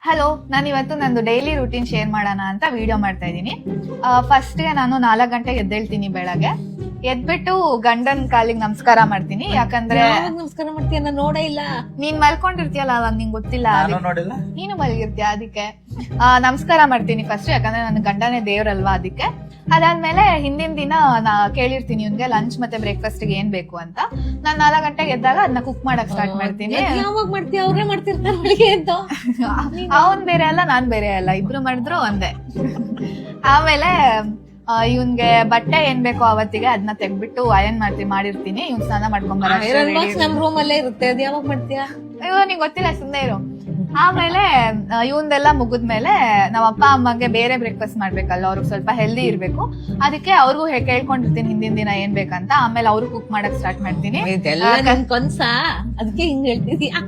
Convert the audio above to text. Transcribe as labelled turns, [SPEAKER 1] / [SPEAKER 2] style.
[SPEAKER 1] Hello, ನಾನು ಇವತ್ತು ನಂದು ಡೈಲಿ ರೂಟೀನ್ ಶೇರ್ ಮಾಡೋಣ ಅಂತ ವಿಡಿಯೋ ಮಾಡ್ತಾ ಇದ್ದೀನಿ. ಫಸ್ಟ್ಗೆ ನಾನು 4 ಗಂಟೆಗೆ ಎದ್ದೇಳ್ತೀನಿ. ಬೆಳಗ್ಗೆ ಎದ್ಬಿಟ್ಟು ಗಂಡನ್ ಕಾಲಿಗೆ ನಮಸ್ಕಾರ ಮಾಡ್ತೀನಿ. ಯಾಕಂದ್ರೆ
[SPEAKER 2] ಯಾವಾಗ ನಮಸ್ಕಾರ ಮಾಡ್ತೀಯ? ನಾನು ನೋಡೇ ಇಲ್ಲ.
[SPEAKER 1] ನೀನ್ ಮಲ್ಕೊಂಡಿರ್ತೀಯಲ್ಲ, ಅವಾಗ ನಿಂಗೆ ಗೊತ್ತಿಲ್ಲ.
[SPEAKER 3] ನೋಡಿಲ್ಲ.
[SPEAKER 1] ನೀನು ಮಲಗಿರ್ತೀಯ, ಅದಕ್ಕೆ ನಮಸ್ಕಾರ ಮಾಡ್ತೀನಿ ಫಸ್ಟ್. ಯಾಕಂದ್ರೆ ನನ್ನ ಗಂಡನೇ ದೇವ್ರಲ್ವಾ, ಅದಕ್ಕೆ. ಅದಾದ್ಮೇಲೆ ಹಿಂದಿನ ದಿನ ನಾ ಕೇಳಿರ್ತೀನಿ ಇವ್ನ್ಗೆ ಲಂಚ್ ಮತ್ತೆ ಬ್ರೇಕ್ಫಾಸ್ಟ್ ಗೆ ಏನ್ ಬೇಕು ಅಂತ. ನಾನ್ 4 ಗಂಟೆಗೆ ಎದ್ದಾಗ ಅದನ್ನ ಕುಕ್ ಮಾಡಕ್ ಸ್ಟಾರ್ಟ್ ಮಾಡ್ತೀನಿ.
[SPEAKER 2] ಯಾವಾಗ ಮಾಡ್ತೀಯ? ಅವ್ರೇ ಮಾಡ್ತಿರ್ತಾರೆ ಬೆಳಿಗ್ಗೆ ಎದ್ದು.
[SPEAKER 1] ಅವನ್ ಬೇರೆ ಅಲ್ಲ, ನಾನ್ ಬೇರೆ ಅಲ್ಲ, ಇಬ್ರು ಮಾಡಿದ್ರು ಒಂದೇ. ಆಮೇಲೆ ಇವ್ನ್ಗೆ ಬಟ್ಟೆ ಏನ್ ಬೇಕೋ ಅವತ್ತಿಗೆ ಅದನ್ನ ತೆಗ್ಬಿಟ್ಟು ಅಯನ್ ಮಾಡಿರ್ತೀನಿ. ಇವ್ನ್ ಸ್ನಾನ ಮಾಡ್ಕೊಂಡ್
[SPEAKER 2] ಐರನ್ ಬಾಕ್ಸ್ ನಮ್ ರೂಮ್ ಅಲ್ಲೇ ಇರುತ್ತೆ. ಅದ್ ಯಾವಾಗ ಮಾಡ್ತೀಯ?
[SPEAKER 1] ನಿಂಗೆ ಗೊತ್ತಿಲ್ಲ, ಸುಮ್ನೆ ಇರು. ಆಮೇಲೆ ಇವಂದೆಲ್ಲ ಮುಗಿದ್ಮೇಲೆ ನಮ್ಮ ಅಪ್ಪ ಅಮ್ಮಗೆ ಬೇರೆ ಬ್ರೇಕ್ಫಾಸ್ಟ್ ಮಾಡ್ಬೇಕಲ್ಲ, ಅವ್ರಿಗೆ ಸ್ವಲ್ಪ ಹೆಲ್ದಿ ಇರ್ಬೇಕು. ಅದಕ್ಕೆ ಅವ್ರಿಗೂ ಕೇಳ್ಕೊಂಡಿರ್ತೀನಿ ಹಿಂದಿನ ದಿನ ಏನ್ ಬೇಕಂತ. ಆಮೇಲೆ ಅವ್ರು ಕುಕ್ ಮಾಡಕ್ ಸ್ಟಾರ್ಟ್ ಮಾಡ್ತೀನಿ.
[SPEAKER 2] ಇದೆಲ್ಲ ನನ್ ಕನ್ಸ, ಅದಕ್ಕೆ ಹಿಂಗ್ ಹೇಳ್ತಿದ್ಯಾ?